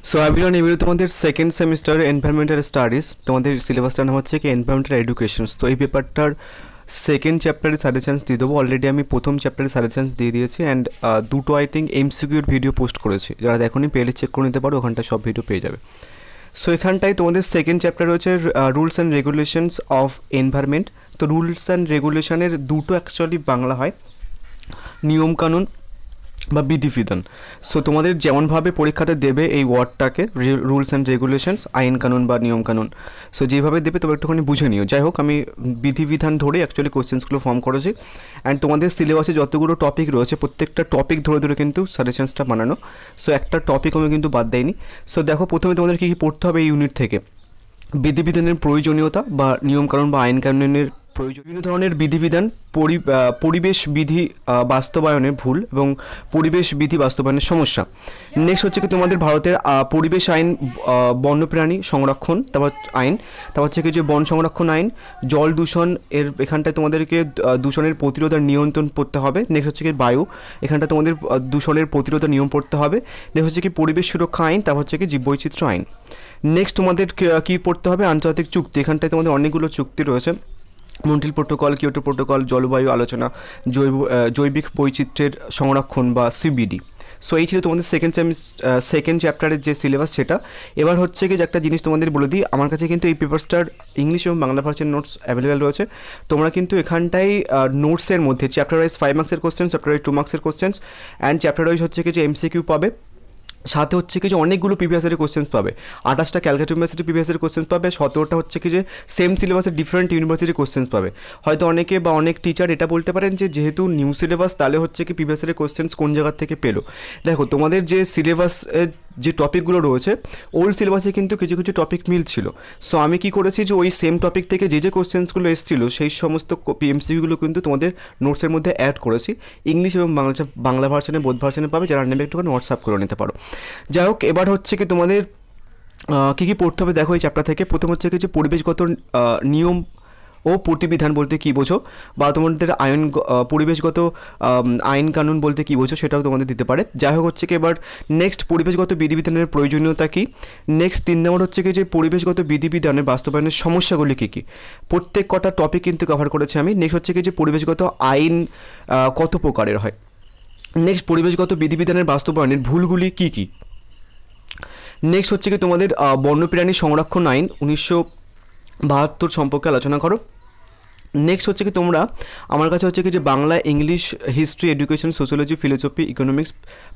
So everyone, এগুলো তোমাদের second semester environmental studies, তোমাদের সিলেবাসটার নাম হচ্ছে কি এনভায়রনমেন্টাল এডুকেশনস। তো এই পেপারটার সেকেন্ড চ্যাপ্টারের সাজেশনস দিয়ে দেবো। অলরেডি আমি প্রথম চ্যাপ্টারের সাজেশনস দিয়ে দিয়েছি অ্যান্ড দুটো আই থিঙ্ক এমসিকিউর ভিডিও পোস্ট করেছি, যারা দেখোনি পেলে চেক করে নিতে পারো, ওখানটায় সব ভিডিও পেয়ে যাবে। সো এখানটায় তোমাদের সেকেন্ড চ্যাপ্টার রয়েছে rules and regulations of environment. তো রুলস অ্যান্ড রেগুলেশনের দুটো অ্যাকচুয়ালি বাংলা হয় নিয়মকানুন বা বিধিবিধান। সো তোমাদের যেমনভাবে পরীক্ষাতে দেবে এই ওয়ার্ডটাকে রুলস অ্যান্ড রেগুলেশনস, আইন কানুন বা নিয়মকানুন, সো যেভাবে দেবে তবে একটুখানি বুঝে নিও। যাই হোক, আমি বিধিবিধান ধরে অ্যাকচুয়ালি কোশ্চেন্সগুলো ফর্ম করেছি অ্যান্ড তোমাদের সিলেবাসে যতগুলো টপিক রয়েছে প্রত্যেকটা টপিক ধরে ধরে কিন্তু সাজেশনসটা বানানো। সো একটা টপিক আমি কিন্তু বাদ দেয়নি। সো দেখো, প্রথমে তোমাদের কী কী পড়তে হবে এই ইউনিট থেকে। বিধিবিধানের প্রয়োজনীয়তা বা নিয়মকানুন বা আইন কানুনের প্রয়োজন, বিভিন্ন ধরনের বিধিবিধান, পরিবেশ বিধি বাস্তবায়নের ভুল এবং পরিবেশ বিধি বাস্তবায়নের সমস্যা। নেক্সট হচ্ছে কি তোমাদের ভারতের পরিবেশ আইন, বন্যপ্রাণী সংরক্ষণ, তারপর আইন, তারপর হচ্ছে কি যে বন সংরক্ষণ আইন, জল দূষণ এর এখানটায় তোমাদেরকে দূষণের প্রতিরোধ আর নিয়ন্ত্রণ পড়তে হবে। নেক্সট হচ্ছে কি বায়ু, এখানটা তোমাদের দূষণের প্রতিরোধ নিয়ম পড়তে হবে। নেক্সট হচ্ছে কি পরিবেশ সুরক্ষা আইন, তারপর হচ্ছে কি জীববৈচিত্র্য আইন। নেক্সট তোমাদের কী পড়তে হবে আন্তর্জাতিক চুক্তি, এখানটায় তোমাদের অনেকগুলো চুক্তি রয়েছে, মন্ট্রিল প্রোটোকল, কিয়োটো প্রোটোকল, জলবায়ু আলোচনা, জৈবিক বৈচিত্র্যের সংরক্ষণ বা সিবিডি। সো এই ছিল তোমাদের সেকেন্ড চ্যাপ্টারের যে সিলেবাস সেটা। এবার হচ্ছে কি যে একটা জিনিস তোমাদের বলে দিই, আমার কাছে কিন্তু এই পেপারসটার ইংলিশ এবং বাংলা ভার্সন নোটস অ্যাভেলেবেল রয়েছে। তোমরা কিন্তু এখানটায় নোটসের মধ্যে চ্যাপ্টার ওয়াইজ 5 মার্কসের কোশ্চেন, চ্যাপ্টার ওয়াইজ 2 মার্কসের কোশ্চেন্স অ্যান্ড চ্যাপ্টার ওয়াইজ হচ্ছে কি যে এমসিকিউ পাবে, সাথে হচ্ছে কি যে অনেকগুলো প্রিভিয়াসের কোশ্চেন্স পাবে। 28টা ক্যালকাটা ইউনিভার্সিটি প্রিভিয়াসের কোশ্চেন্স পাবে, 17টা হচ্ছে কি যে সেম সিলেবাসের ডিফারেন্ট ইউনিভার্সিটির কোশ্চেন্স পাবে। হয়তো অনেকে বা অনেক টিচার এটা বলতে পারেন যে যেহেতু নিউ সিলেবাস তাহলে হচ্ছে কি প্রিভিয়াসের কোশ্চেন্স কোন জায়গা থেকে পেলো। দেখো, তোমাদের যে সিলেবাসের যে টপিকগুলো রয়েছে ওল্ড সিলেবাসে কিন্তু কিছু কিছু টপিক মিল ছিল। সো আমি কি করেছি যে ওই সেম টপিক থেকে যে যে কোশ্চেন্সগুলো এসেছিলো সেই সমস্ত এমসিকিউগুলো কিন্তু তোমাদের নোটসের মধ্যে অ্যাড করেছি। ইংলিশ এবং বাংলা ভার্সনে বোথ ভার্সনে পাবে, যারা নেবে একটুখানি হোয়াটসঅ্যাপ করে নিতে পারো। যাই হোক, এবার হচ্ছে কি তোমাদের কী কী পড়তে হবে দেখো এই চ্যাপ্টার থেকে। প্রথম হচ্ছে কি যে পরিবেশগত নিয়ম ও প্রতিবিধান বলতে কী বোঝো, বা তোমাদের পরিবেশগত আইন কানুন বলতে কী বোঝো সেটাও তোমাদের দিতে পারে। যাই হোক, হচ্ছে কি এবার নেক্সট পরিবেশগত বিধিবিধানের প্রয়োজনীয়তা কী। নেক্সট 3 নম্বর হচ্ছে কি যে পরিবেশগত বিধিবিধানের বাস্তবায়নের সমস্যাগুলি কী কী। প্রত্যেক কটা টপিক কিন্তু কভার করেছি আমি। নেক্সট হচ্ছে কি যে পরিবেশগত আইন কত প্রকারের হয়। নেক্সট পরিবেশগত বিধিবিধানের বাস্তবায়নের ভুলগুলি কী কী। নেক্সট হচ্ছে কি তোমাদের বন্যপ্রাণী সংরক্ষণ আইন 1972 সম্পর্কে আলোচনা করো। নেক্সট হচ্ছে কি তোমরা আমার কাছে হচ্ছে কি যে Bangla, English, history, education, sociology, philosophy, economics,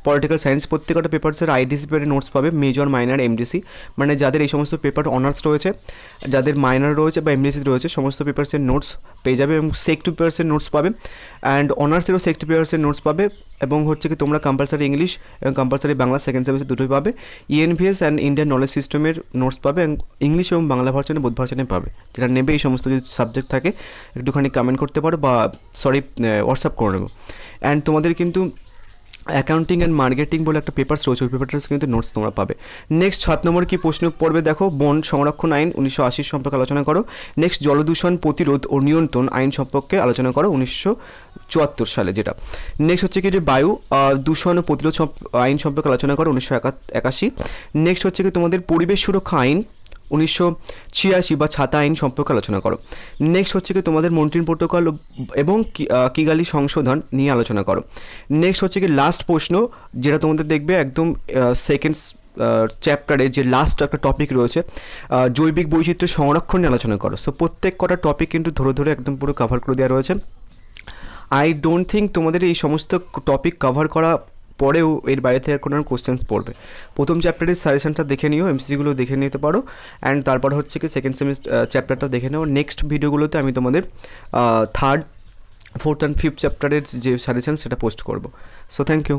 political science প্রত্যেকটা পেপারসের আইডিসি পেপারে নোটস পাবে, মেজর, মাইনর, এমডিসি, মানে যাদের এই সমস্ত পেপার অনার্স রয়েছে, যাদের মাইনর রয়েছে বা এমডিসি রয়েছে সমস্ত পেপারসের নোটস পেয়ে যাবে এবং সেক্ট পেপারসের নোটস পাবে অ্যান্ড অনার্সেরও সেক্ট পেপারসের নোটস পাবে। এবং হচ্ছে কি তোমরা কম্পালসারি ইংলিশ এবং কম্পালসারি বাংলা সেকেন্ড সেমিস্টার দুটোই পাবে। ইএনভিএস অ্যান্ড ইন্ডিয়ান নলেজ সিস্টেমের নোটস পাবে এবং ইংলিশ এবং বাংলা ভার্সনে বোথ ভার্সনে পাবে। যেটা নেবে এই সমস্ত যদি সাবজেক্ট থাকে একটুখানি কমেন্ট করতে পারো বা হোয়াটসঅ্যাপ করে নেবো। অ্যান্ড তোমাদের কিন্তু অ্যাকাউন্টিং অ্যান্ড মার্কেটিং বলে একটা পেপারস রয়েছে, ওই পেপারটার কিন্তু নোটস তোমরা পাবে। নেক্সট 7 নম্বর কি প্রশ্ন পড়বে দেখো, বন সংরক্ষণ আইন 1980 সম্পর্কে আলোচনা করো। নেক্সট জলদূষণ প্রতিরোধ ও নিয়ন্ত্রণ আইন সম্পর্কে আলোচনা করো 1974 সালে যেটা। নেক্সট হচ্ছে কি যে বায়ু দূষণ ও প্রতিরোধ আইন সম্পর্কে আলোচনা করো 1981। নেক্সট হচ্ছে কি তোমাদের পরিবেশ সুরক্ষা আইন 1986 বা ছাতা আইন সম্পর্কে আলোচনা করো। নেক্সট হচ্ছে কি তোমাদের মন্ট্রিল প্রোটোকল এবং কিগালি সংশোধন নিয়ে আলোচনা করো। নেক্সট হচ্ছে কি লাস্ট প্রশ্ন, যেটা তোমাদের দেখবে একদম সেকেন্ড চ্যাপ্টারে যে লাস্ট একটা টপিক রয়েছে জৈবিক বৈচিত্র্য সংরক্ষণ নিয়ে আলোচনা করো। সো প্রত্যেক কটা টপিক কিন্তু ধরে ধরে একদম পুরো কভার করে দেওয়া রয়েছে। আই ডোন্ট থিঙ্ক তোমাদের এই সমস্ত টপিক কভার করা পরেও এর বাইরে থেকে কোনো কোশ্চেন্স পড়বে। প্রথম চ্যাপ্টারের সাজেশনটা দেখে নিও, এমসিগুলো দেখে নিতে পারো অ্যান্ড তারপর হচ্ছে কি সেকেন্ড সেমিস্টার চ্যাপ্টারটা দেখে নেও। নেক্সট ভিডিওগুলোতে আমি তোমাদের 3rd, 4th অ্যান্ড 5th চ্যাপ্টারের যে সাজেশন সেটা পোস্ট করব। So thank you.